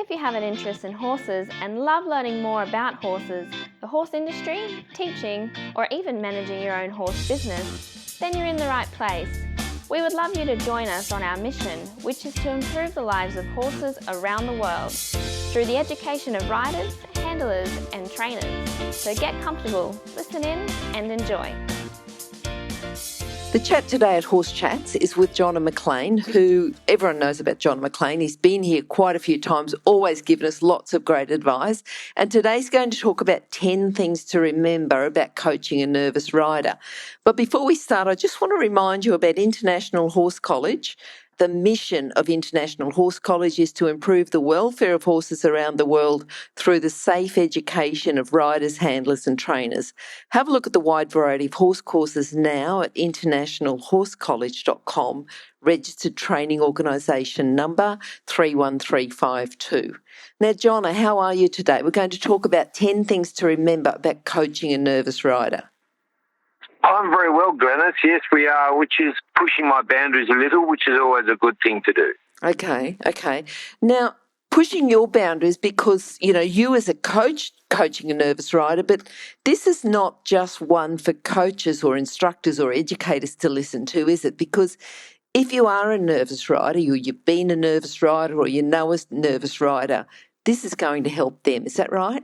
If you have an interest in horses and love learning more about horses, the horse industry, teaching, or even managing your own horse business, then you're in the right place. We would love you to join us on our mission, which is to improve the lives of horses around the world through the education of riders, handlers, and trainers. So get comfortable, listen in, and enjoy. The chat today at Horse Chats is with Jonna McLean, who everyone knows about Jonna McLean. He's been here quite a few times, always given us lots of great advice. And today's going to talk about 10 things to remember about coaching a nervous rider. But before we start, I just want to remind you about International Horse College. The mission of International Horse College is to improve the welfare of horses around the world through the safe education of riders, handlers and trainers. Have a look at the wide variety of horse courses now at internationalhorsecollege.com, registered training organisation number 31352. Now, Jonna, how are you today? We're going to talk about 10 things to remember about coaching a nervous rider. I'm very well, Glenys. Yes, we are, which is pushing my boundaries a little, which is always a good thing to do. Okay. Now, pushing your boundaries because, you as a coach coaching a nervous rider, but this is not just one for coaches or instructors or educators to listen to, is it? Because if you are a nervous rider, you've been a nervous rider or you know a nervous rider, this is going to help them. Is that right?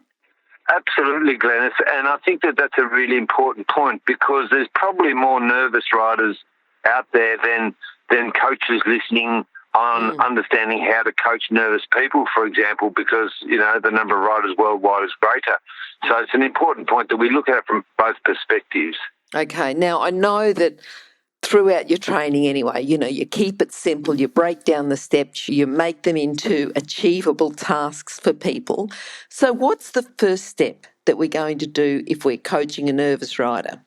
Absolutely, Glenys, and I think that that's a really important point because there's probably more nervous riders out there than coaches listening on understanding how to coach nervous people, for example, because, the number of riders worldwide is greater. So it's an important point that we look at from both perspectives. Okay, now I know that throughout your training anyway, you keep it simple, you break down the steps, you make them into achievable tasks for people. So what's the first step that we're going to do if we're coaching a nervous rider?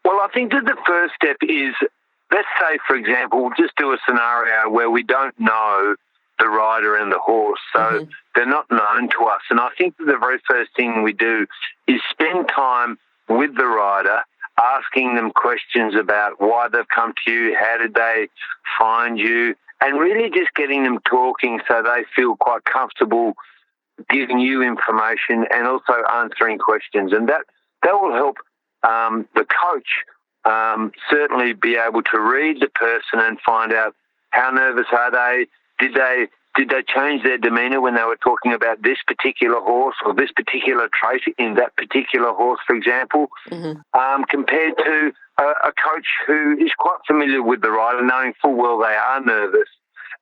Well, I think that the first step is, let's say, for example, we'll just do a scenario where we don't know the rider and the horse, so they're not known to us. And I think that the very first thing we do is spend time with the rider, asking them questions about why they've come to you, how did they find you, and really just getting them talking so they feel quite comfortable giving you information and also answering questions. And that will help the coach certainly be able to read the person and find out how nervous are they, did they change their demeanour when they were talking about this particular horse or this particular trait in that particular horse, for example, compared to a coach who is quite familiar with the rider, knowing full well they are nervous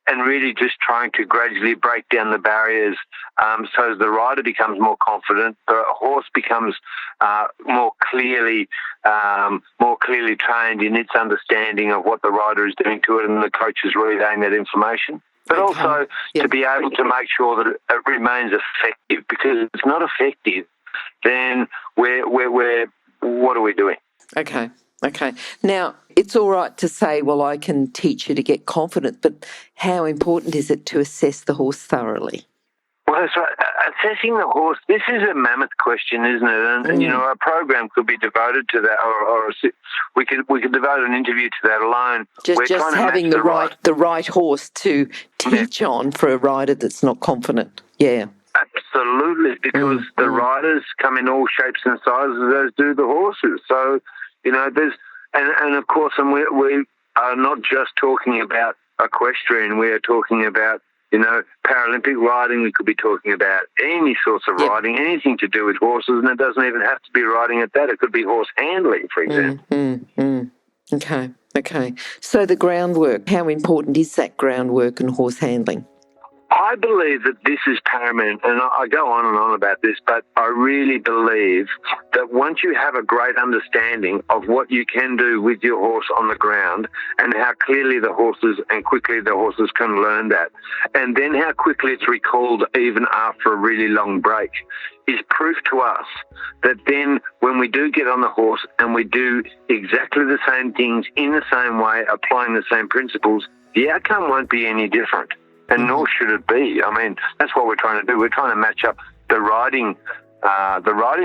and really just trying to gradually break down the barriers so the rider becomes more confident, the horse becomes more clearly trained in its understanding of what the rider is doing to it, and the coach is relaying that information. But also to be able to make sure that it remains effective, because if it's not effective, then what are we doing? Okay. Now, it's all right to say, well, I can teach you to get confident, but how important is it to assess the horse thoroughly? Well, that's right. Assessing the horse, this is a mammoth question, isn't it? And a program could be devoted to that, or we could devote an interview to that alone. Just having the right horse to teach on for a rider that's not confident. Yeah. Absolutely, because the riders come in all shapes and sizes, as do the horses. So, there's and of course, and we are not just talking about equestrian. We are talking about Paralympic riding. We could be talking about any sorts of riding, anything to do with horses, and it doesn't even have to be riding at that. It could be horse handling, for example. Okay. So the groundwork, how important is that groundwork in horse handling? I believe that this is paramount, and I go on and on about this, but I really believe that once you have a great understanding of what you can do with your horse on the ground and how clearly the horses and quickly the horses can learn that, and then how quickly it's recalled even after a really long break, is proof to us that then when we do get on the horse and we do exactly the same things in the same way, applying the same principles, the outcome won't be any different. And nor should it be. I mean, that's what we're trying to do. We're trying to match up the riding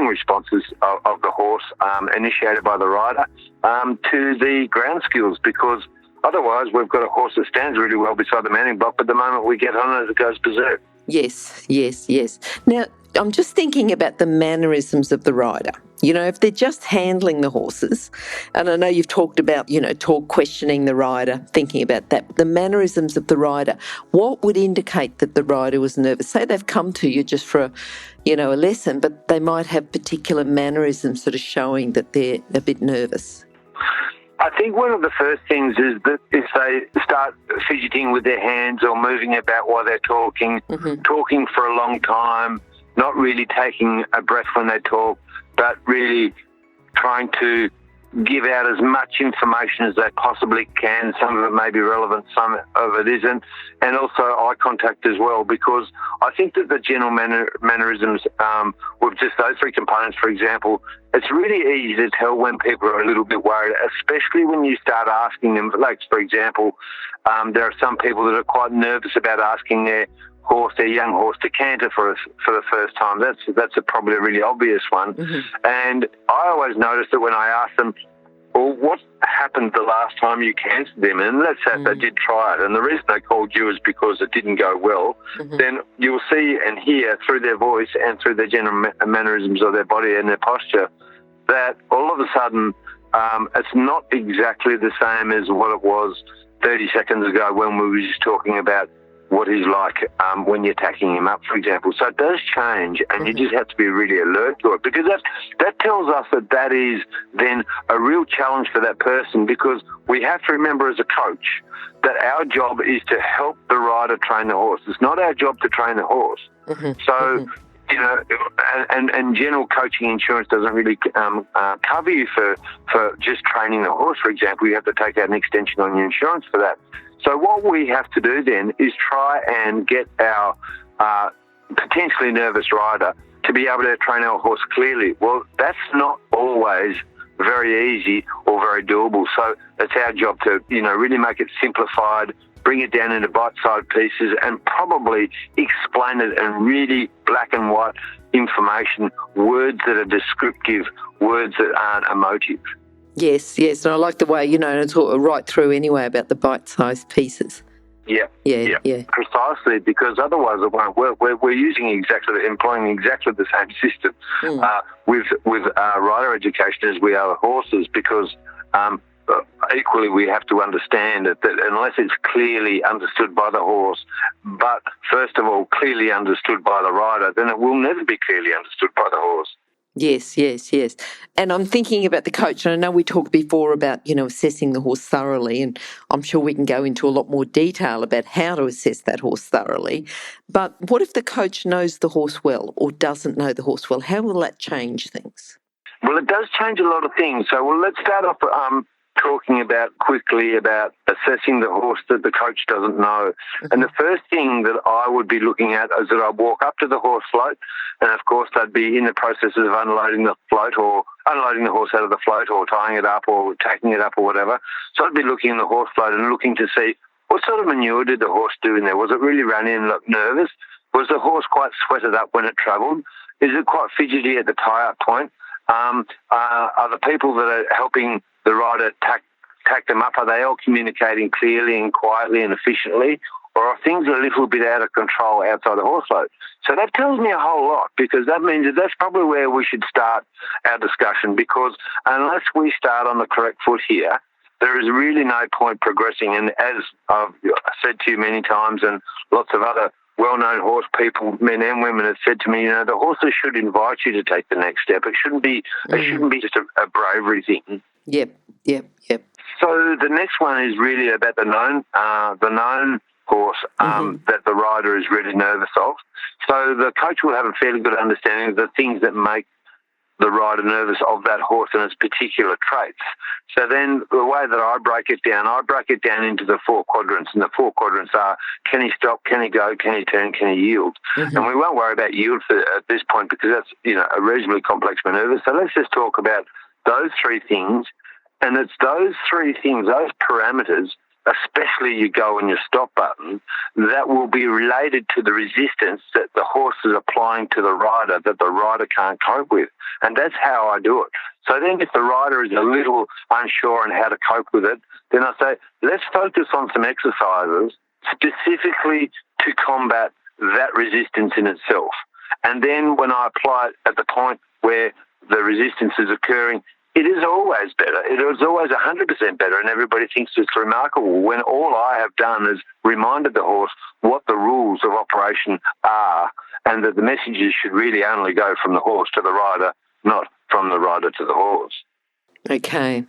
responses of the horse initiated by the rider to the ground skills, because otherwise we've got a horse that stands really well beside the manning block, but the moment we get on it, it goes berserk. Yes, yes, yes. Now, I'm just thinking about the mannerisms of the rider. You know, if they're just handling the horses, and I know you've talked about, questioning the rider, thinking about that, the mannerisms of the rider, what would indicate that the rider was nervous? Say they've come to you just for, a lesson, but they might have particular mannerisms sort of showing that they're a bit nervous. I think one of the first things is that if they start fidgeting with their hands or moving about while they're talking, talking for a long time, not really taking a breath when they talk, but really trying to give out as much information as they possibly can. Some of it may be relevant, some of it isn't, and also eye contact as well, because I think that the general mannerisms with just those three components, for example, it's really easy to tell when people are a little bit worried, especially when you start asking them. Like, for example, there are some people that are quite nervous about asking their young horse to canter for the first time. That's probably a really obvious one. And I always notice that when I ask them, well, what happened the last time you cantered them? And let's say they did try it, and the reason they called you is because it didn't go well, then you'll see and hear through their voice and through their general mannerisms of their body and their posture that all of a sudden it's not exactly the same as what it was 30 seconds ago when we were just talking about what he's like when you're tacking him up, for example. So it does change, and you just have to be really alert to it, because that tells us that is then a real challenge for that person, because we have to remember as a coach that our job is to help the rider train the horse. It's not our job to train the horse. So, and general coaching insurance doesn't really cover you for just training the horse, for example. You have to take out an extension on your insurance for that. So what we have to do then is try and get our potentially nervous rider to be able to train our horse clearly. Well, that's not always very easy or very doable. So it's our job to, really make it simplified, bring it down into bite-sized pieces, and probably explain it in really black and white information, words that are descriptive, words that aren't emotive. Yes, yes. And I like the way, it's all right through anyway about the bite-sized pieces. Yeah. Precisely, because otherwise it won't work. We're employing exactly the same system with rider education as we are horses, because equally we have to understand that unless it's clearly understood by the horse, but first of all clearly understood by the rider, then it will never be clearly understood by the horse. Yes, yes, yes. And I'm thinking about the coach, and I know we talked before about, assessing the horse thoroughly, and I'm sure we can go into a lot more detail about how to assess that horse thoroughly. But what if the coach knows the horse well or doesn't know the horse well? How will that change things? Well, it does change a lot of things. So, let's start off talking quickly about assessing the horse that the coach doesn't know. And the first thing that I would be looking at is that I'd walk up to the horse float, and of course they'd be in the process of unloading the float or unloading the horse out of the float or tying it up or tacking it up or whatever. So I'd be looking in the horse float and looking to see what sort of manure did the horse do in there. Was it really running and look nervous? Was the horse quite sweated up when it travelled? Is it quite fidgety at the tie-up point? Are the people that are helping the rider tack them up, are they all communicating clearly and quietly and efficiently, or are things a little bit out of control outside the horse float? So that tells me a whole lot, because that means that's probably where we should start our discussion, because unless we start on the correct foot here, there is really no point progressing. And as I've said to you many times, and lots of other well-known horse people, men and women, have said to me, the horses should invite you to take the next step. It shouldn't be just a bravery thing. Yep. So the next one is really about the known horse that the rider is really nervous of. So the coach will have a fairly good understanding of the things that make the rider nervous of that horse and its particular traits. So then the way that I break it down into the four quadrants, and the four quadrants are: can he stop, can he go, can he turn, can he yield? And we won't worry about yield at this point, because that's a reasonably complex manoeuvre. So let's just talk about those three things, and it's those three things, those parameters, especially your go and your stop button, that will be related to the resistance that the horse is applying to the rider that the rider can't cope with. And that's how I do it. So then if the rider is a little unsure on how to cope with it, then I say, let's focus on some exercises specifically to combat that resistance in itself. And then when I apply it at the point where the resistance is occurring, it is always better. It is always 100% better, and everybody thinks it's remarkable when all I have done is reminded the horse what the rules of operation are, and that the messages should really only go from the horse to the rider, not from the rider to the horse. Okay.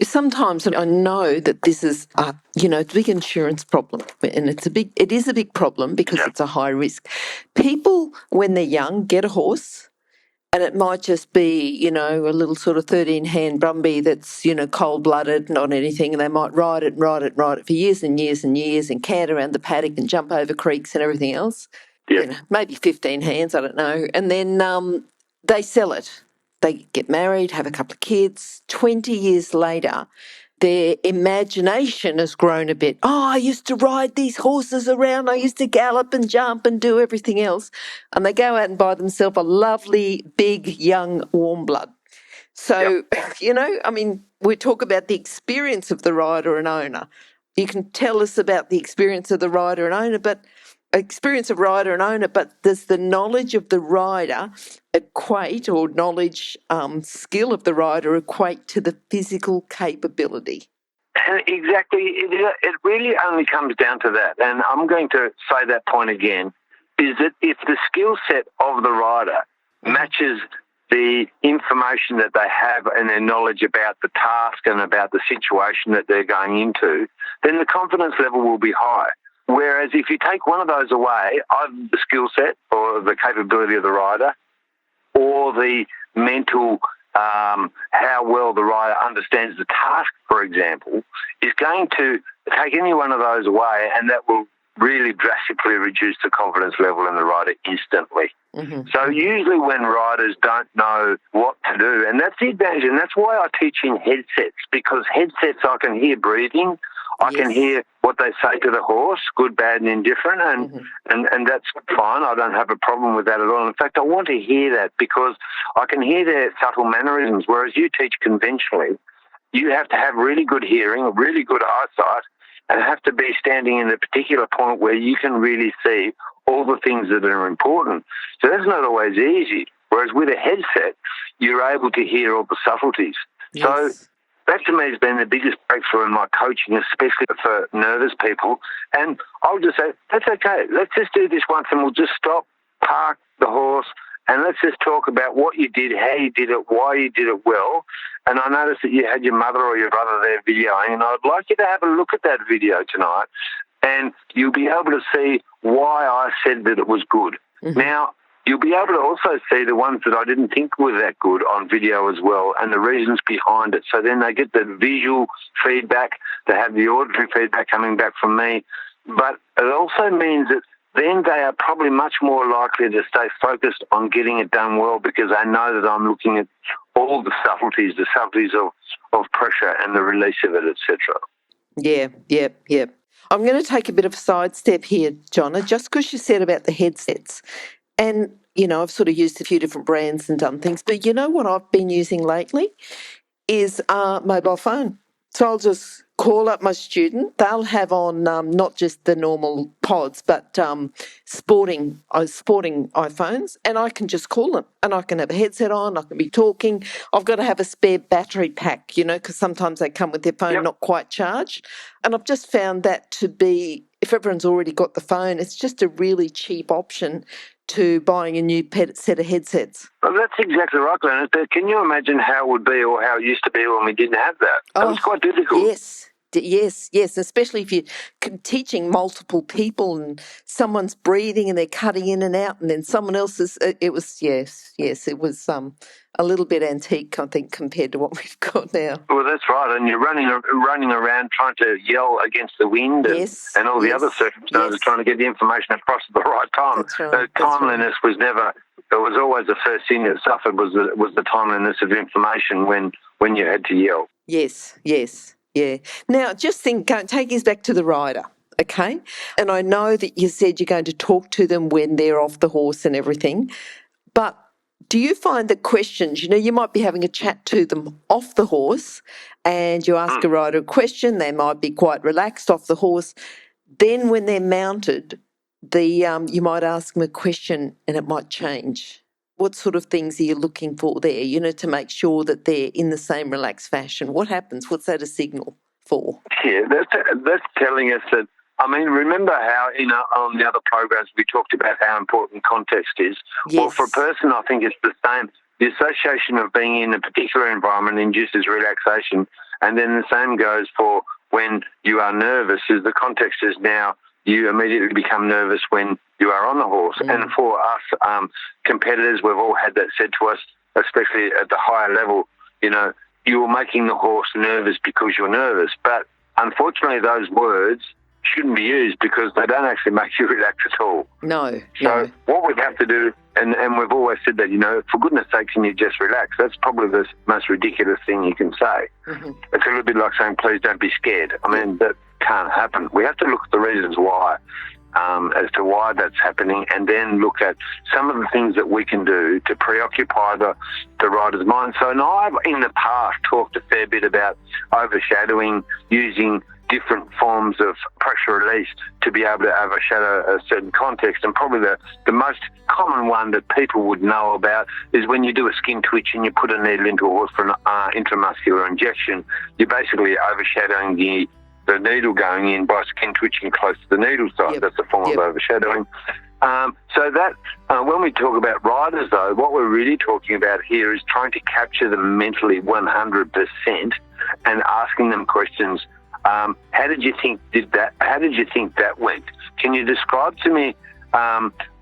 Sometimes I know that this is a big insurance problem, and it is a big problem because it's a high risk. People, when they're young, get a horse, and it might just be, a little sort of 13-hand Brumby that's, cold-blooded, not anything, and they might ride it for years and years and years and cant around the paddock and jump over creeks and everything else. Yep. Maybe 15 hands, I don't know. And then they sell it. They get married, have a couple of kids. 20 years later, their imagination has grown a bit. Oh, I used to ride these horses around. I used to gallop and jump and do everything else. And they go out and buy themselves a lovely, big, young warm blood. So, we talk about the experience of the rider and owner. You can tell us about the experience of the rider and owner, but does the knowledge of the rider equate, or skill of the rider equate to the physical capability? Exactly. It really only comes down to that. And I'm going to say that point again, is that if the skill set of the rider matches the information that they have and their knowledge about the task and about the situation that they're going into, then the confidence level will be high. Whereas if you take one of those away, either the skill set or the capability of the rider, or the mental, how well the rider understands the task, for example, is going to take any one of those away, and that will really drastically reduce the confidence level in the rider instantly. Mm-hmm. So usually when riders don't know what to do, and that's the advantage, and that's why I teach in headsets, because headsets I can hear breathing, I can hear what they say to the horse, good, bad and indifferent, and that's fine. I don't have a problem with that at all. In fact, I want to hear that because I can hear their subtle mannerisms, whereas you teach conventionally, you have to have really good hearing, really good eyesight, and have to be standing in a particular point where you can really see all the things that are important. So that's not always easy, whereas with a headset, you're able to hear all the subtleties. Yes. So that to me has been the biggest breakthrough in my coaching, especially for nervous people. And I'll just say, that's okay. Let's just do this once and we'll just stop, park the horse, and let's just talk about what you did, how you did it, why you did it well. And I noticed that you had your mother or your brother there videoing, and I'd like you to have a look at that video tonight, and you'll be able to see why I said that it was good. Mm-hmm. Now, you'll be able to also see the ones that I didn't think were that good on video as well, and the reasons behind it. So then they get the visual feedback, they have the auditory feedback coming back from me. But it also means that then they are probably much more likely to stay focused on getting it done well, because they know that I'm looking at all the subtleties of pressure and the release of it, etc. Yeah. I'm going to take a bit of a sidestep here, Jonna, just because you said about the headsets. And, I've sort of used a few different brands and done things, but you know what I've been using lately is a mobile phone. So I'll just call up my student. They'll have on not just the normal pods, but sporting iPhones, and I can just call them, and I can have a headset on, I can be talking. I've got to have a spare battery pack, because sometimes they come with their phone not quite charged. And I've just found that to be, if everyone's already got the phone, it's just a really cheap option to buying a new set of headsets. Well, that's exactly right, Glenys. But can you imagine how it would be, or how it used to be when we didn't have that? That was quite difficult. Yes, especially if you're teaching multiple people and someone's breathing and they're cutting in and out, and then someone else is, it was a little bit antique, I think, compared to what we've got now. Well, that's right, and you're running around trying to yell against the wind and all the other circumstances, trying to get the information across at the right time. That's right. Timeliness was never, it was always the first thing that suffered was the timeliness of information when you had to yell. Yes. Yeah. Now, just take us back to the rider, okay? And I know that you said you're going to talk to them when they're off the horse and everything, but do you find that questions, you might be having a chat to them off the horse and you ask a rider a question, they might be quite relaxed off the horse. Then when they're mounted, You might ask them a question and it might change. What sort of things are you looking for there, to make sure that they're in the same relaxed fashion? What happens? What's that a signal for? Yeah, that's telling us that. I mean, remember how on the other programs we talked about how important context is? Yes. Well, for a person, I think it's the same. The association of being in a particular environment induces relaxation, and then the same goes for when you are nervous, is the context is now you immediately become nervous when you are on the horse. And for us competitors, we've all had that said to us, especially at the higher level, you're making the horse nervous because you're nervous. But unfortunately, those words shouldn't be used because they don't actually make you relax at all. No. So what we have to do, and we've always said that, for goodness sake, can you just relax? That's probably the most ridiculous thing you can say. Mm-hmm. It's a little bit like saying, please don't be scared. I mean, that can't happen. We have to look at the reasons why, as to why that's happening, and then look at some of the things that we can do to preoccupy the rider's mind. So I've, in the past, talked a fair bit about overshadowing, using different forms of pressure release to be able to overshadow a certain context. And probably the most common one that people would know about is when you do a skin twitch and you put a needle into a horse for an intramuscular injection, you're basically overshadowing the needle going in by skin twitching close to the needle side. Yep. That's a form of overshadowing. So that when we talk about riders, though, what we're really talking about here is trying to capture them mentally 100% and asking them questions. How did you think that went? Can you describe to me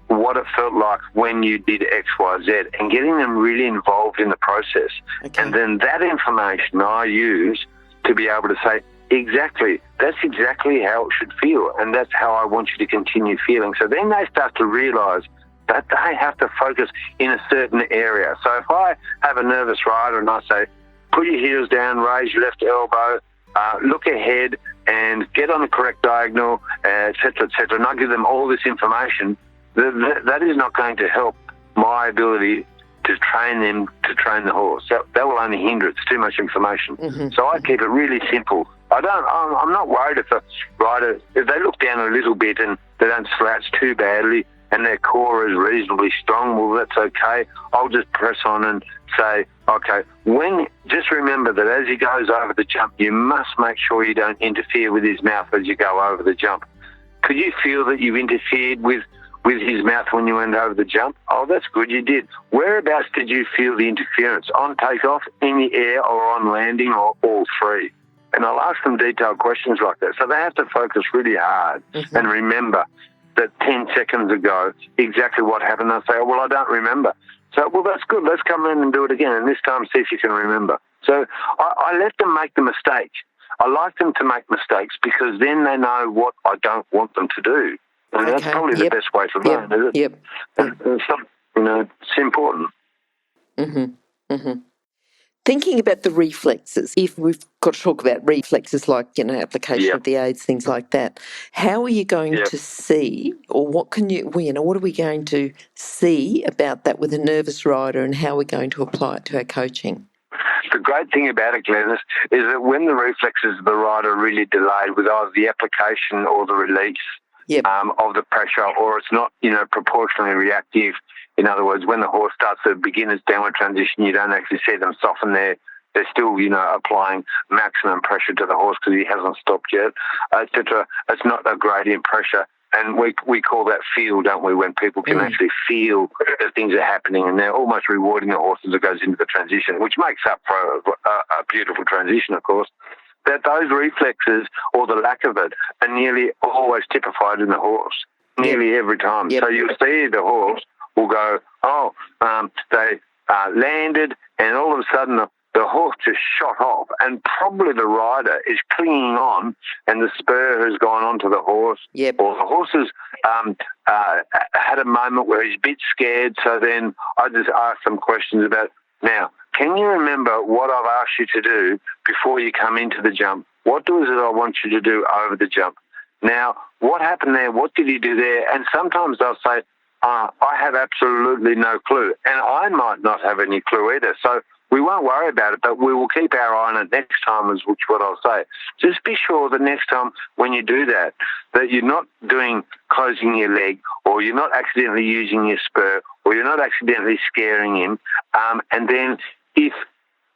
what it felt like when you did X, Y, Z, and getting them really involved in the process? Okay. And then that information I use to be able to say, exactly, that's exactly how it should feel, and that's how I want you to continue feeling. So then they start to realise that they have to focus in a certain area. So if I have a nervous rider and I say, put your heels down, raise your left elbow, look ahead and get on the correct diagonal, et cetera, and I give them all this information, that is not going to help my ability to train them to train the horse. That will only hinder it. It's too much information. Mm-hmm. So I keep it really simple. I'm not worried if a rider, if they look down a little bit and they don't slouch too badly and their core is reasonably strong, well, that's okay. I'll just press on and say, okay, just remember that as he goes over the jump, you must make sure you don't interfere with his mouth as you go over the jump. Could you feel that you interfered with his mouth when you went over the jump? Oh, that's good, you did. Whereabouts did you feel the interference? On takeoff, in the air, or on landing, or all three? And I'll ask them detailed questions like that. So they have to focus really hard and remember that 10 seconds ago, exactly what happened. They'll say, oh, well, I don't remember. So, well, that's good. Let's come in and do it again. And this time, see if you can remember. So I let them make the mistake. I like them to make mistakes because then they know what I don't want them to do. And that's probably the best way to learn, is it? Yep. And it's important. Mm-hmm. Mm-hmm. Thinking about the reflexes, if we've got to talk about reflexes like, application of the aids, things like that, how are you going to see, or what are we going to see about that with a nervous rider, and how we're going to apply it to our coaching? The great thing about it, Glenys, is that when the reflexes of the rider are really delayed with either the application or the release of the pressure, or it's not, proportionally reactive. In other words, when the horse starts to begin its downward transition, you don't actually see them soften there. They're still, applying maximum pressure to the horse because he hasn't stopped yet, etc. It's not a gradient pressure. And we call that feel, don't we, when people can actually feel that things are happening and they're almost rewarding the horse as it goes into the transition, which makes up for a beautiful transition, of course. That those reflexes, or the lack of it, are nearly always typified in the horse, nearly every time. Yep. So you'll see the horse will go, they landed, and all of a sudden the horse just shot off, and probably the rider is clinging on, and the spur has gone onto the horse, or the horse has had a moment where he's a bit scared. So then I just ask some questions about, now, can you remember what I've asked you to do before you come into the jump? What is it I want you to do over the jump? Now, what happened there? What did you do there? And sometimes they'll say, I have absolutely no clue. And I might not have any clue either. So we won't worry about it, but we will keep our eye on it next time, is what I'll say. Just be sure that next time when you do that you're not doing closing your leg, or you're not accidentally using your spur, or you're not accidentally scaring him. And then if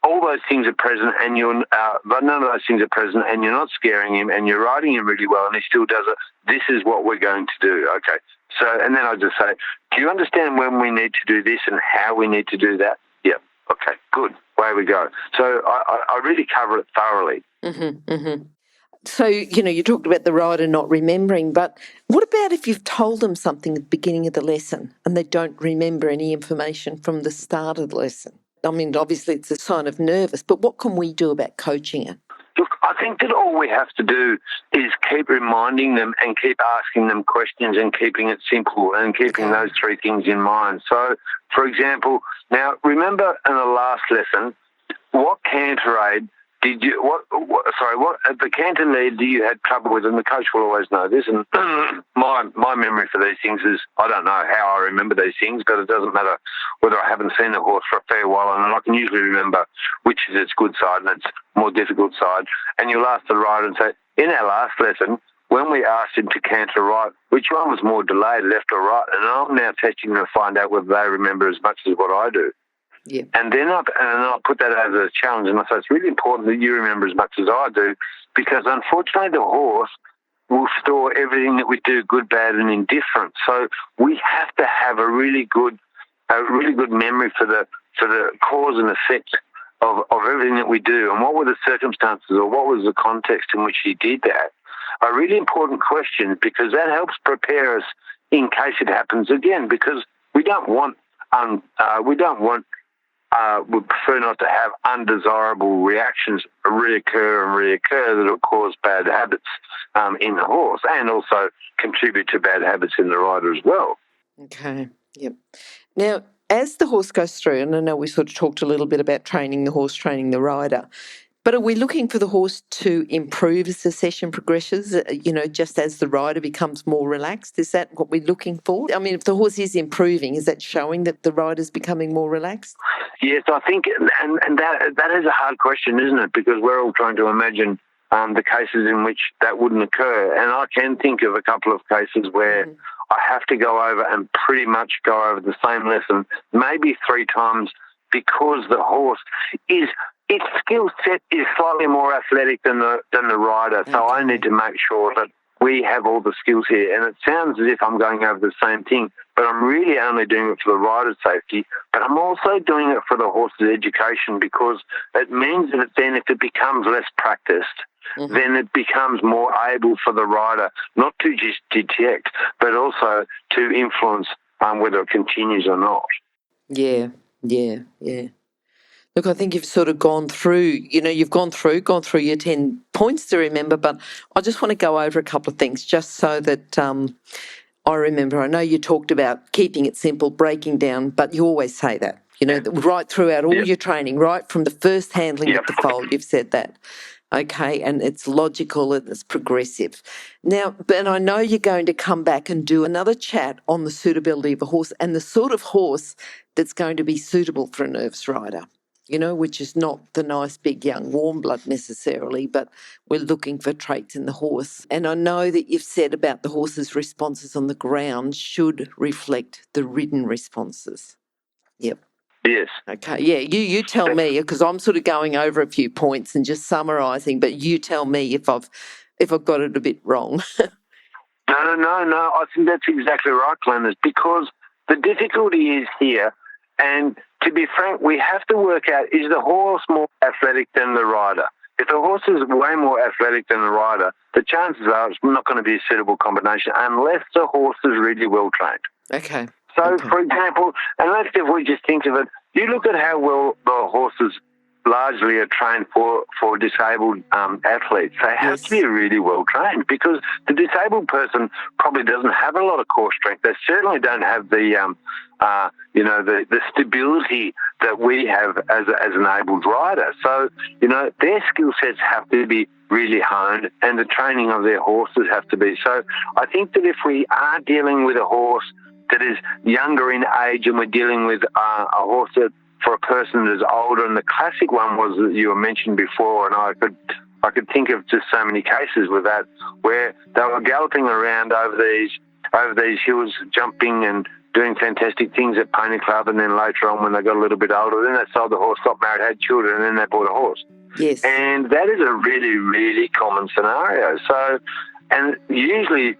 all those things are present but none of those things are present, and you're not scaring him, and you're riding him really well, and he still does it, this is what we're going to do. Okay. So, and then I just say, do you understand when we need to do this and how we need to do that? Yep. Okay, good. Away we go. So I really cover it thoroughly. Mm-hmm, mm-hmm. So, you talked about the rider not remembering, but what about if you've told them something at the beginning of the lesson and they don't remember any information from the start of the lesson? I mean, obviously it's a sign of nervous, but what can we do about coaching it? Look, I think that all we have to do is keep reminding them and keep asking them questions and keeping it simple and keeping those three things in mind. So, for example, now remember in the last lesson, what canter aid did you, what the canter lead you had trouble with, and the coach will always know this, and my memory for these things is, I don't know how I remember these things, but it doesn't matter whether I haven't seen a horse for a fair while, and I can usually remember which is its good side and its more difficult side. And you'll ask the rider and say, in our last lesson, when we asked him to canter right, which one was more delayed, left or right? And I'm now testing them to find out whether they remember as much as what I do. Yeah. And then I'll put that as a challenge, and I say it's really important that you remember as much as I do, because unfortunately the horse will store everything that we do, good, bad, and indifferent. So we have to have a really good memory for the cause and effect of everything that we do, and what were the circumstances, or what was the context in which he did that. A really important question, because that helps prepare us in case it happens again, because we would prefer not to have undesirable reactions reoccur that will cause bad habits in the horse, and also contribute to bad habits in the rider as well. Okay, yep. Now, as the horse goes through, and I know we sort of talked a little bit about training the horse, training the rider, but are we looking for the horse to improve as the session progresses, just as the rider becomes more relaxed? Is that what we're looking for? I mean, if the horse is improving, is that showing that the rider's becoming more relaxed? Yes, I think, and that is a hard question, isn't it? Because we're all trying to imagine the cases in which that wouldn't occur. And I can think of a couple of cases where I have to go over and pretty much go over the same lesson, maybe 3 times, because the horse its skill set is slightly more athletic than the rider. So I need to make sure that we have all the skills here. And it sounds as if I'm going over the same thing, but I'm really only doing it for the rider's safety. But I'm also doing it for the horse's education, because it means that then if it becomes less practiced, then it becomes more able for the rider not to just detect, but also to influence whether it continues or not. Yeah. Look, I think you've sort of gone through, you've gone through your 10 points to remember, but I just want to go over a couple of things just so that I remember. I know you talked about keeping it simple, breaking down, but you always say that, right throughout all your training, right from the first handling of the foal, you've said that. Okay, and it's logical and it's progressive. Now, but I know you're going to come back and do another chat on the suitability of a horse and the sort of horse that's going to be suitable for a nervous rider, which is not the nice big young warm blood necessarily, but we're looking for traits in the horse. And I know that you've said about the horse's responses on the ground should reflect the ridden responses. Yep. Yes. Okay, yeah, you tell me, because I'm sort of going over a few points and just summarising, but you tell me if I've got it a bit wrong. No, I think that's exactly right, Glenys, because the difficulty is here, and to be frank, we have to work out, is the horse more athletic than the rider? If the horse is way more athletic than the rider, the chances are it's not going to be a suitable combination unless the horse is really well trained. Okay. So, for example, unless if we just think of it, you look at how well the horses largely are trained for disabled athletes. They have to be really well trained, because the disabled person probably doesn't have a lot of core strength. They certainly don't have the stability that we have as an abled rider. So, their skill sets have to be really honed, and the training of their horses have to be. So I think that if we are dealing with a horse that is younger in age, and we're dealing with a horse that for a person that's older. And the classic one was that you mentioned before, and I could think of just so many cases with that, where they were galloping around over these hills, jumping and doing fantastic things at Pony Club, and then later on when they got a little bit older, then they sold the horse, got married, had children, and then they bought a horse. Yes. And that is a really, really common scenario. So, and usually,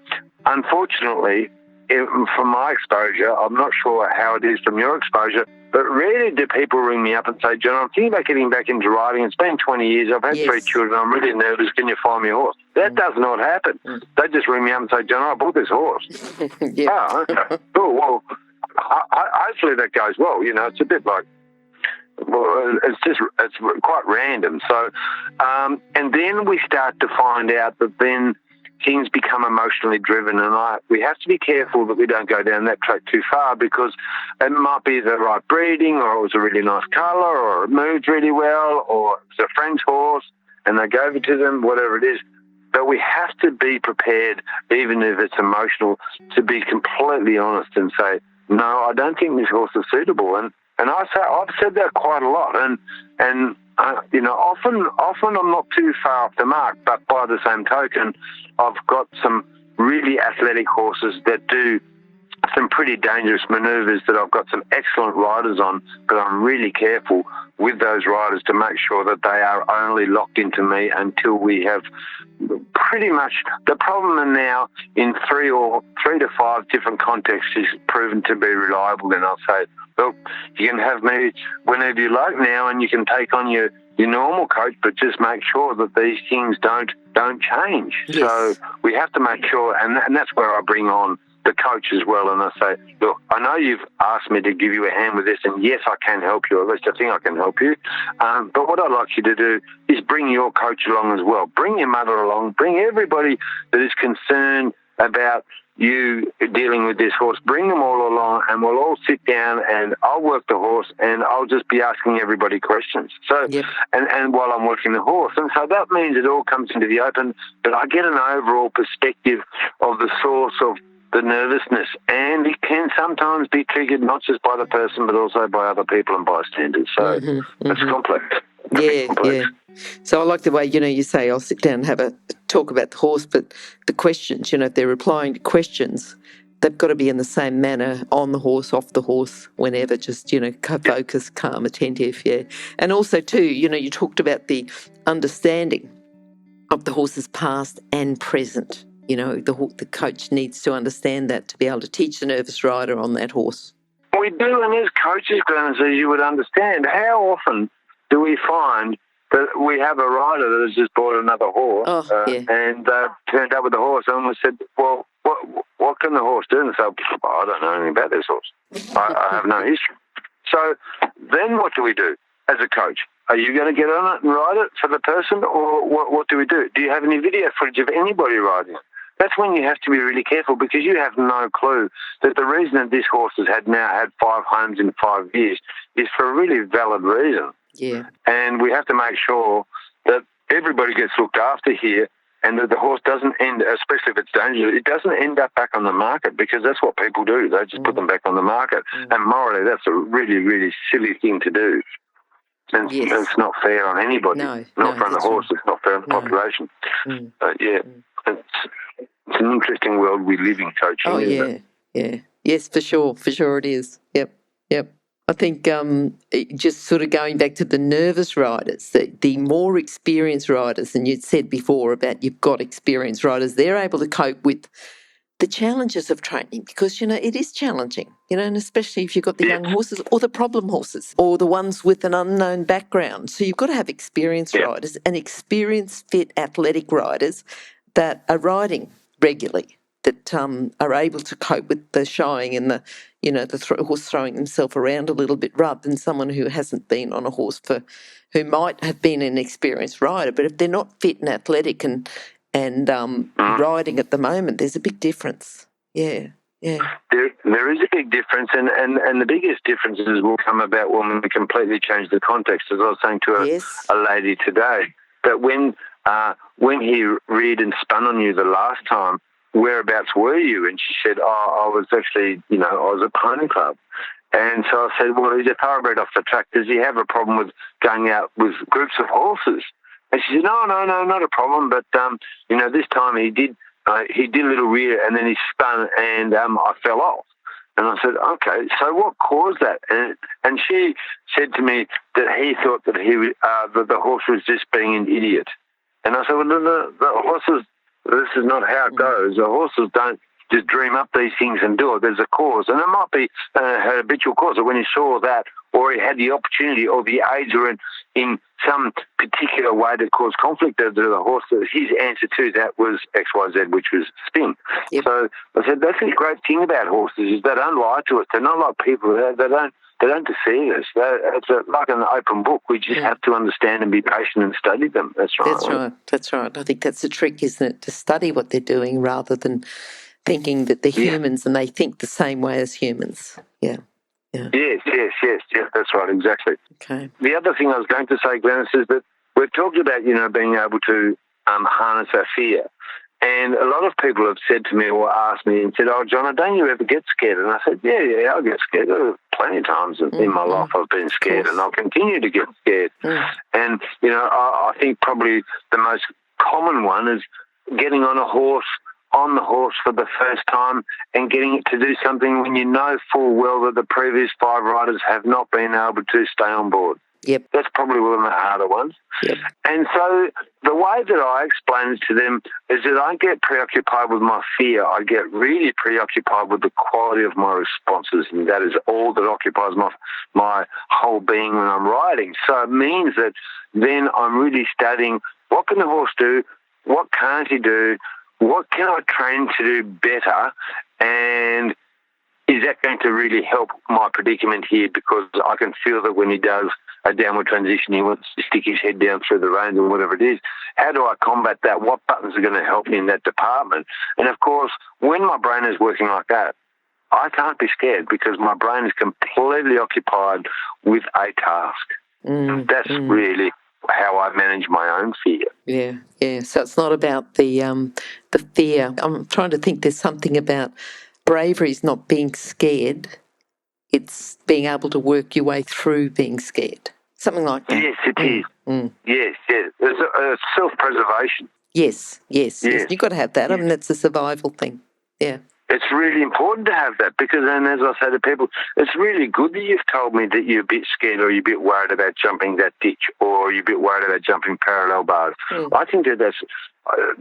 unfortunately, from my exposure, I'm not sure how it is from your exposure, but rarely do people ring me up and say, John, I'm thinking about getting back into riding. It's been 20 years. I've had 3 children. I'm really nervous. Can you find me a horse? That does not happen. They just ring me up and say, John, I bought this horse. Oh, okay. Oh, well, hopefully that goes well. You know, it's a bit like, well, it's quite random. So, and then we start to find out that then things become emotionally driven, and we have to be careful that we don't go down that track too far, because it might be the right breeding, or it was a really nice colour, or it moved really well, or it was a friend's horse and they gave it to them, whatever it is. But we have to be prepared, even if it's emotional, to be completely honest and say, no, I don't think this horse is suitable. And I've said that quite a lot, and you know, often I'm not too far off the mark, but by the same token, I've got some really athletic horses that do some pretty dangerous manoeuvres that I've got some excellent riders on, but I'm really careful with those riders to make sure that they are only locked into me until we have pretty much the problem now in 3 to 5 different contexts is proven to be reliable. Then I'll say, look, you can have me whenever you like now, and you can take on your normal coach, but just make sure that these things don't change. Yes. So we have to make sure, and that's where I bring on the coach as well, and I say, look, I know you've asked me to give you a hand with this, and yes, I can help you, or at least I think I can help you, but what I'd like you to do is bring your coach along as well. Bring your mother along. Bring everybody that is concerned about you dealing with this horse. Bring them all along, and we'll all sit down, and I'll work the horse, and I'll just be asking everybody questions. So, and while I'm working the horse, and so that means it all comes into the open, but I get an overall perspective of the source of the nervousness, and it can sometimes be triggered not just by the person but also by other people and bystanders. So it's complex. Yeah. So I like the way, you say I'll sit down and have a talk about the horse, but the questions, if they're replying to questions, they've got to be in the same manner, on the horse, off the horse, whenever, just, focused, calm, attentive, And also too, you talked about the understanding of the horse's past and present. The coach needs to understand that to be able to teach the nervous rider on that horse. We do, and as coaches, Glenys, as you would understand, how often do we find that we have a rider that has just bought another horse and turned up with the horse, and we said, well, what can the horse do? And they say, I don't know anything about this horse. I have no history. So then what do we do as a coach? Are you going to get on it and ride it for the person, or what do we do? Do you have any video footage of anybody riding it? That's when you have to be really careful, because you have no clue that the reason that this horse has now had 5 homes in 5 years is for a really valid reason. Yeah. And we have to make sure that everybody gets looked after here, and that the horse doesn't end, especially if it's dangerous, it doesn't end up back on the market, because that's what people do. They just put them back on the market. And morally, that's a really, really silly thing to do. And it's not fair on anybody. Not from the horse, it's not fair on the population. It's an interesting world we live in, coaching. Oh, yeah. Yes, for sure it is. Yep. I think just sort of going back to the nervous riders, the more experienced riders, and you'd said before about you've got experienced riders, they're able to cope with the challenges of training, because, it is challenging, and especially if you've got the young horses or the problem horses or the ones with an unknown background. So you've got to have experienced riders and experienced, fit, athletic riders that are riding regularly, that are able to cope with the shying and the, horse throwing himself around a little bit, rather than someone who hasn't been on a horse who might have been an experienced rider, but if they're not fit and athletic and riding at the moment, there's a big difference. Yeah. There is a big difference, and the biggest differences will come about when we completely change the context. As I was saying to a lady today, that when he reared and spun on you the last time, whereabouts were you? And she said, I was actually, I was at Pony Club. And so I said, well, he's a thoroughbred off the track. Does he have a problem with going out with groups of horses? And she said, no, not a problem. But, this time he did a little rear and then he spun and I fell off. And I said, okay, so what caused that? And she said to me that he thought that that the horse was just being an idiot. And I said, well, the horses, this is not how it goes. The horses don't just dream up these things and do it. There's a cause. And it might be her habitual cause. Or when he saw that, or he had the opportunity, or the aids were in some particular way that caused conflict to the horse, his answer to that was XYZ, which was spin. Yep. So I said, that's the great thing about horses, is they don't lie to us. They're not like people. They don't deceive us. It's like an open book. We just have to understand and be patient and study them. That's right. That's right. I think that's the trick, isn't it? To study what they're doing rather than thinking that they're humans and they think the same way as humans. Yeah. Yes, that's right, exactly. Okay. The other thing I was going to say, Glenys, is that we've talked about, being able to harness our fear. And a lot of people have said to me or asked me and said, oh, Jonna, don't you ever get scared? And I said, yeah, I get scared. Plenty of times in my life I've been scared and I'll continue to get scared. And, I think probably the most common one is getting on the horse for the first time and getting it to do something when you know full well that the previous 5 riders have not been able to stay on board. Yep. That's probably one of the harder ones. Yep. And so the way that I explain it to them is that I get preoccupied with my fear. I get really preoccupied with the quality of my responses, and that is all that occupies my whole being when I'm riding. So it means that then I'm really studying what can the horse do, what can't he do, what can I train to do better, and is that going to really help my predicament here? Because I can feel that when he does a downward transition, he wants to stick his head down through the reins or whatever it is. How do I combat that? What buttons are going to help me in that department? And, of course, when my brain is working like that, I can't be scared because my brain is completely occupied with a task. That's really how I manage my own fear. Yeah. So it's not about the fear. I'm trying to think. There's something about bravery is not being scared. It's being able to work your way through being scared. Something like that. Yes, it is. Yes. There's a self-preservation. Yes. You've got to have that. I mean, that's a survival thing. Yeah. It's really important to have that because then, as I say to people, it's really good that you've told me that you're a bit scared or you're a bit worried about jumping that ditch or you're a bit worried about jumping parallel bars. I think that's...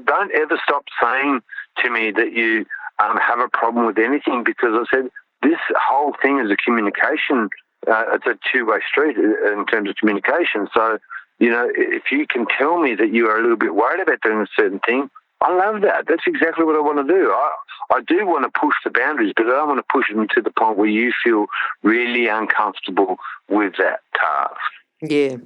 Don't ever stop saying to me that you have a problem with anything because I said this whole thing is a communication. It's a two-way street in terms of communication. So, if you can tell me that you are a little bit worried about doing a certain thing, I love that. That's exactly what I want to do. I do want to push the boundaries, but I don't want to push them to the point where you feel really uncomfortable with that task. Yeah,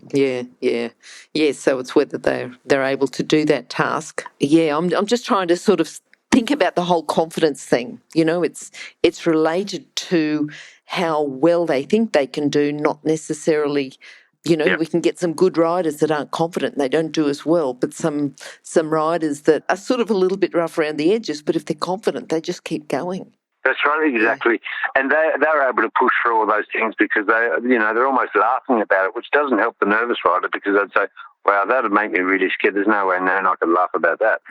so it's whether they're able to do that task. Yeah, I'm just trying to sort of think about the whole confidence thing. It's related to how well they think they can do, not necessarily... we can get some good riders that aren't confident and they don't do as well, but some riders that are sort of a little bit rough around the edges, but if they're confident, they just keep going. That's right, exactly. Yeah. And they're able to push through all those things because they're almost laughing about it, which doesn't help the nervous rider because they'd say, wow, that would make me really scared. There's no way in hell I could laugh about that.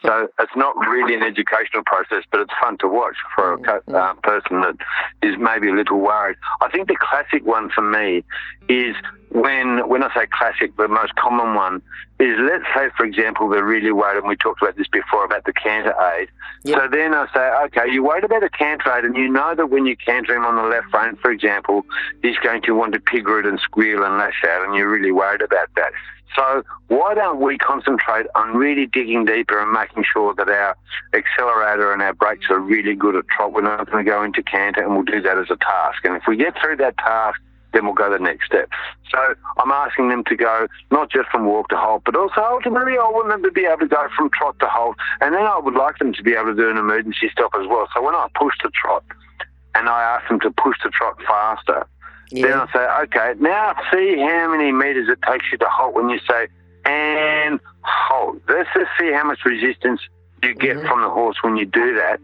So it's not really an educational process, but it's fun to watch for a person that is maybe a little worried. I think the classic one for me is when I say classic, the most common one is, let's say, for example, they're really worried, and we talked about this before, about the canter aid. Yep. So then I say, okay, you're worried about the canter aid, and you know that when you canter him on the left rein, for example, he's going to want to pig root and squeal and lash out, and you're really worried about that. So why don't we concentrate on really digging deeper and making sure that our accelerator and our brakes are really good at trot? We're not going to go into canter, and we'll do that as a task. And if we get through that task, then we'll go the next step. So I'm asking them to go not just from walk to halt, but also ultimately I want them to be able to go from trot to halt. And then I would like them to be able to do an emergency stop as well. So when I push the trot and I ask them to push the trot faster, then I say, okay, now see how many metres it takes you to halt when you say, and halt. Let's just see how much resistance you get from the horse when you do that.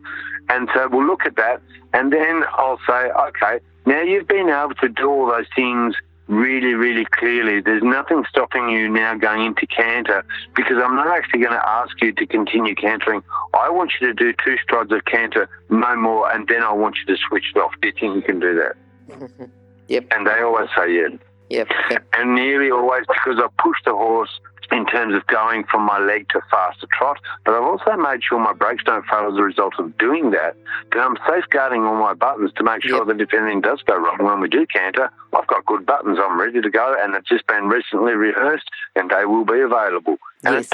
And so we'll look at that, and then I'll say, okay, Now you've been able to do all those things really, really clearly. There's nothing stopping you now going into canter, because I'm not actually going to ask you to continue cantering. I want you to do 2 strides of canter, no more, and then I want you to switch it off. Do you think you can do that? Mm-hmm. Yep. And they always say yes. Yep. And nearly always, because I push the horse in terms of going from my leg to faster trot, but I've also made sure my brakes don't fail as a result of doing that. Then I'm safeguarding all my buttons to make sure that if anything does go wrong when we do canter, I've got good buttons. I'm ready to go, and it's just been recently rehearsed, and they will be available. And it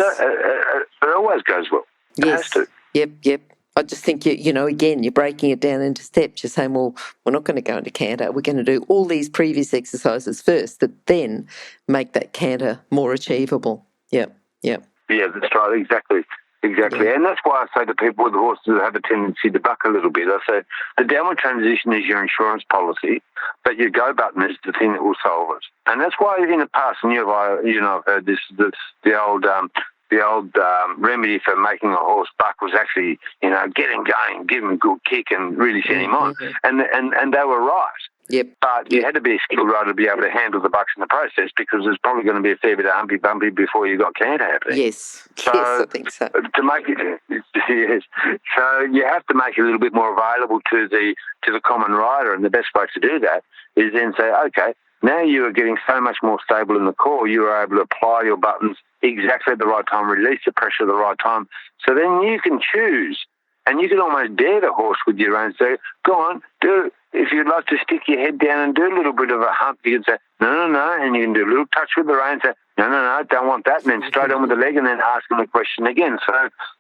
always goes well. It has to. Yep. I just think, again, you're breaking it down into steps. You're saying, well, we're not going to go into canter. We're going to do all these previous exercises first that then make that canter more achievable. Yep. Yeah, that's right. Exactly. Yeah. And that's why I say to people with horses that have a tendency to buck a little bit, I say the downward transition is your insurance policy, but your go button is the thing that will solve it. And that's why in the past, and I've heard this, the old remedy for making a horse buck was actually, get him going, give him a good kick and really send him on. And they were right. Yep. But you had to be a skilled rider to be able to handle the bucks in the process, because there's probably going to be a fair bit of humpy-bumpy before you got canter happening. Yes, I think so. To make it, yes. So you have to make it a little bit more available to the common rider, and the best way to do that is then say, okay, now you are getting so much more stable in the core, you are able to apply your buttons exactly at the right time, release the pressure at the right time. So then you can choose, and you can almost dare the horse with your own. Say, go on, do it. If you'd like to stick your head down and do a little bit of a hump, you can say, no, and you can do a little touch with the rein and say, no, don't want that, and then straight on with the leg and then ask them the question again. So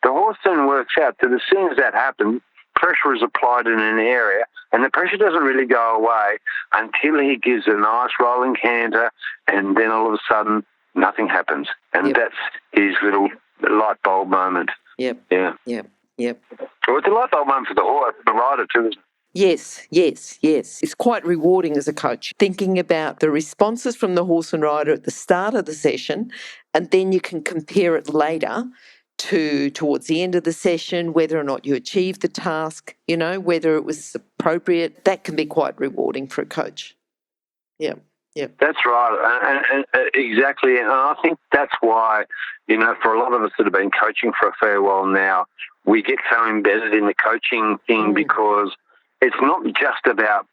the horse then works out that as soon as that happens, pressure is applied in an area, and the pressure doesn't really go away until he gives a nice rolling canter, and then all of a sudden nothing happens. And that's his little light bulb moment. Yep. Yeah. Yep. Well, it's a light bulb moment for the horse, the rider too, isn't it? Yes. It's quite rewarding as a coach, thinking about the responses from the horse and rider at the start of the session, and then you can compare it later towards the end of the session, whether or not you achieved the task, whether it was appropriate. That can be quite rewarding for a coach. Yeah. That's right, and exactly. And I think that's why, for a lot of us that have been coaching for a fair while now, we get so embedded in the coaching thing because it's not just about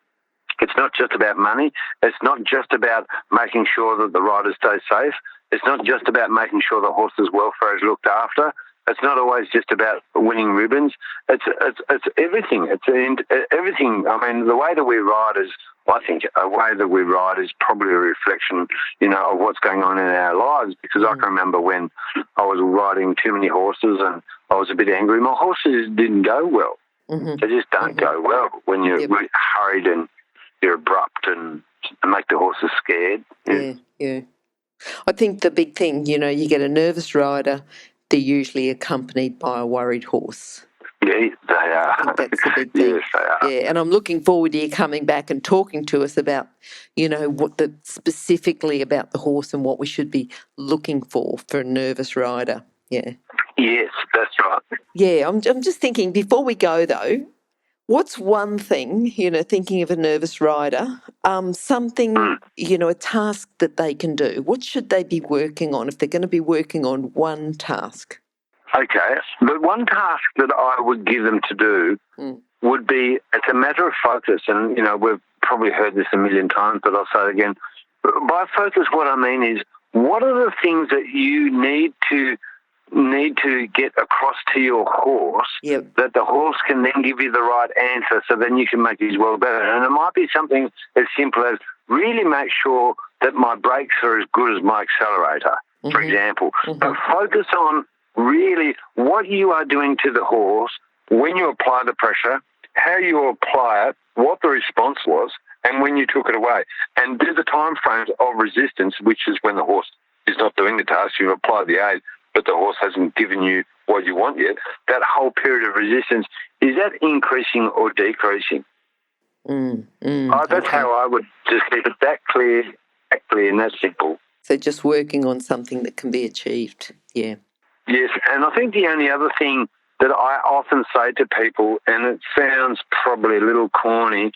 money. It's not just about making sure that the rider stays safe. It's not just about making sure the horse's welfare is looked after. It's not always just about winning ribbons. It's everything. It's everything. I mean, the way that we ride is, I think, a way that we ride is probably a reflection, of what's going on in our lives. Because I can remember when I was riding too many horses and I was a bit angry. My horses didn't go well. They just don't go well when you're hurried and you're abrupt and make the horses scared. Yeah. I think the big thing, you get a nervous rider, they're usually accompanied by a worried horse. Yeah, they are. I think that's the big thing. Yes, they are. Yeah, and I'm looking forward to you coming back and talking to us about, what specifically about the horse and what we should be looking for a nervous rider. Yeah. Yes, that's right. Yeah, I'm just thinking, before we go though, what's one thing, thinking of a nervous rider, something, a task that they can do? What should they be working on if they're going to be working on one task? Okay, but one task that I would give them to do would be, it's a matter of focus, and, we've probably heard this a million times, but I'll say it again. By focus, what I mean is, what are the things that you need to get across to your horse that the horse can then give you the right answer, so then you can make his well better. And it might be something as simple as really make sure that my brakes are as good as my accelerator, for example. But focus on really what you are doing to the horse when you apply the pressure, how you apply it, what the response was, and when you took it away. And do the time frames of resistance, which is when the horse is not doing the task, you've applied the aid, but the horse hasn't given you what you want yet. That whole period of resistance, is that increasing or decreasing? That's how I would just keep it that clear and that simple. So just working on something that can be achieved, yeah. Yes, and I think the only other thing that I often say to people, and it sounds probably a little corny,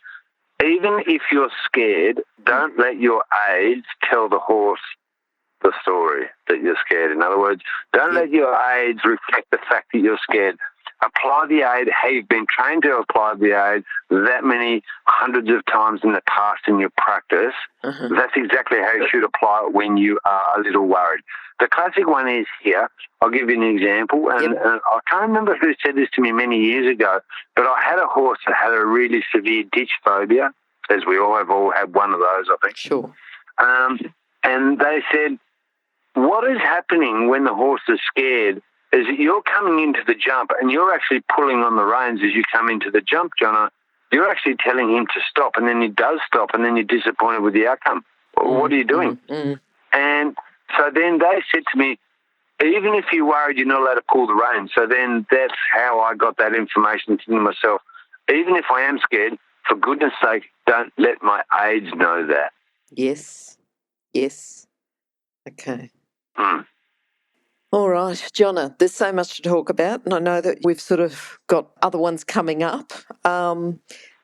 even if you're scared, don't let your aids tell the horse the story that you're scared. In other words, don't let your aids reflect the fact that you're scared. Apply the aid how you've been trained to apply the aid that many hundreds of times in the past in your practice. That's exactly how you should apply it when you are a little worried. The classic one is here. I'll give you an example. And I can't remember who said this to me many years ago, but I had a horse that had a really severe ditch phobia, as we all had one of those, I think. Sure. And they said, what is happening when the horse is scared is that you're coming into the jump and you're actually pulling on the reins as you come into the jump, Jonna. You're actually telling him to stop, and then he does stop, and then you're disappointed with the outcome. What are you doing? And so then they said to me, even if you're worried, you're not allowed to pull the reins. So then that's how I got that information to myself. Even if I am scared, for goodness sake, don't let my aides know that. Yes. Okay. All right, Jonna, there's so much to talk about, and I know that we've sort of got other ones coming up.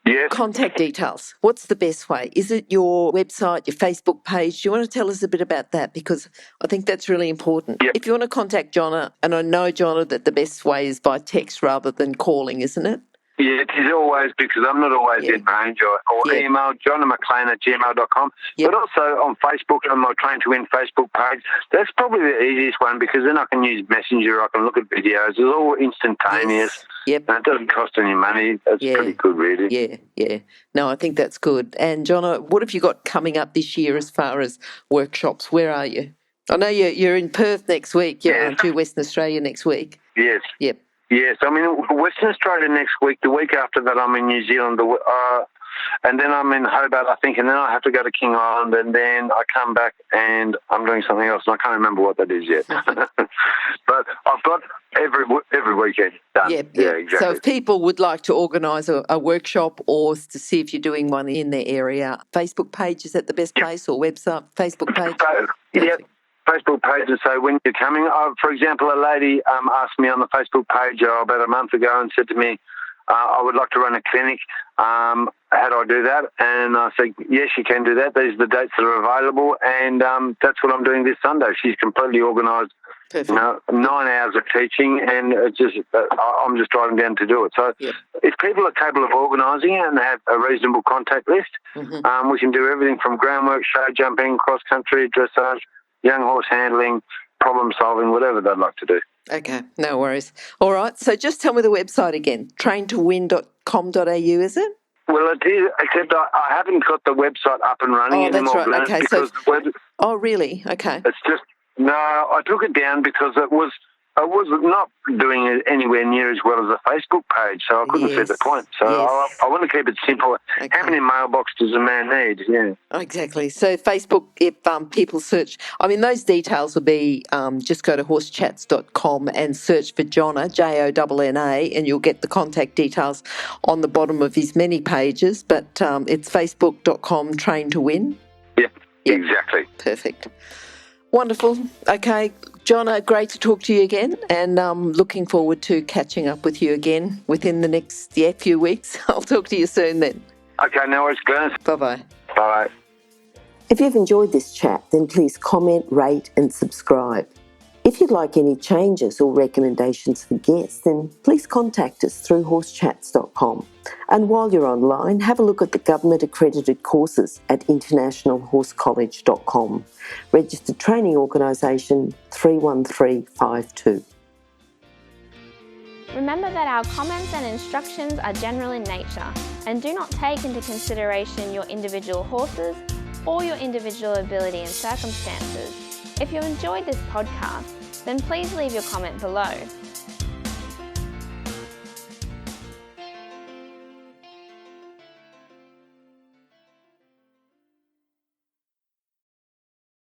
Yes. Contact details. What's the best way? Is it your website, your Facebook page? Do you want to tell us a bit about that? Because I think that's really important. Yep. If you want to contact Jonna, and I know, Jonna, that the best way is by text rather than calling, isn't it? Yeah, it is always, because I'm not always in range, or email JonnaMcLean@gmail.com. But also on Facebook, on my Train to Win Facebook page. That's probably the easiest one, because then I can use Messenger, I can look at videos. It's all instantaneous. Yep. And it doesn't cost any money. That's pretty good, really. Yeah. No, I think that's good. And Jonna, what have you got coming up this year as far as workshops? Where are you? I know you're in Perth next week, aren't you? Western Australia next week. Yes. Yep. Yes, I'm in Western Australia next week. The week after that, I'm in New Zealand. And then I'm in Hobart, I think, and then I have to go to King Island, and then I come back and I'm doing something else, and I can't remember what that is yet. But I've got every weekend done. Yep. Yeah, exactly. So if people would like to organise a workshop or to see if you're doing one in their area, Facebook page, is that the best place, or website, Facebook page? Yep. Facebook page, and so when you're coming, for example, a lady asked me on the Facebook page about a month ago and said to me, I would like to run a clinic. How do I do that? And I said, yes, you can do that. These are the dates that are available, and that's what I'm doing this Sunday. She's completely organised. Perfect. 9 hours of teaching, and it's just I'm just driving down to do it. So if people are capable of organising it and they have a reasonable contact list, we can do everything from groundwork, show jumping, cross-country, dressage, young horse handling, problem solving, whatever they'd like to do. Okay, no worries. All right, so just tell me the website again, traintowin.com.au, is it? Well, it is, except I haven't got the website up and running anymore. Oh, that's right. Okay, oh, really? Okay. It's just, no, I took it down because I was not doing it anywhere near as well as the Facebook page, so I couldn't see the point. So I want to keep it simple. Okay. How many mailboxes does a man need? Yeah. Exactly. So Facebook, if people search, I mean, those details will be, just go to horsechats.com and search for Jonna, Jonna, and you'll get the contact details on the bottom of his many pages, but it's facebook.com Train to Win. Yep. Exactly. Perfect. Wonderful. Okay, Jonna, great to talk to you again, and looking forward to catching up with you again within the next few weeks. I'll talk to you soon then. Okay, no worries, Glenys. Bye-bye. Bye. If you've enjoyed this chat, then please comment, rate and subscribe. If you'd like any changes or recommendations for guests, then please contact us through horsechats.com. And while you're online, have a look at the government-accredited courses at internationalhorsecollege.com. Registered Training Organisation 31352. Remember that our comments and instructions are general in nature and do not take into consideration your individual horses or your individual ability and circumstances. If you enjoyed this podcast, then please leave your comment below.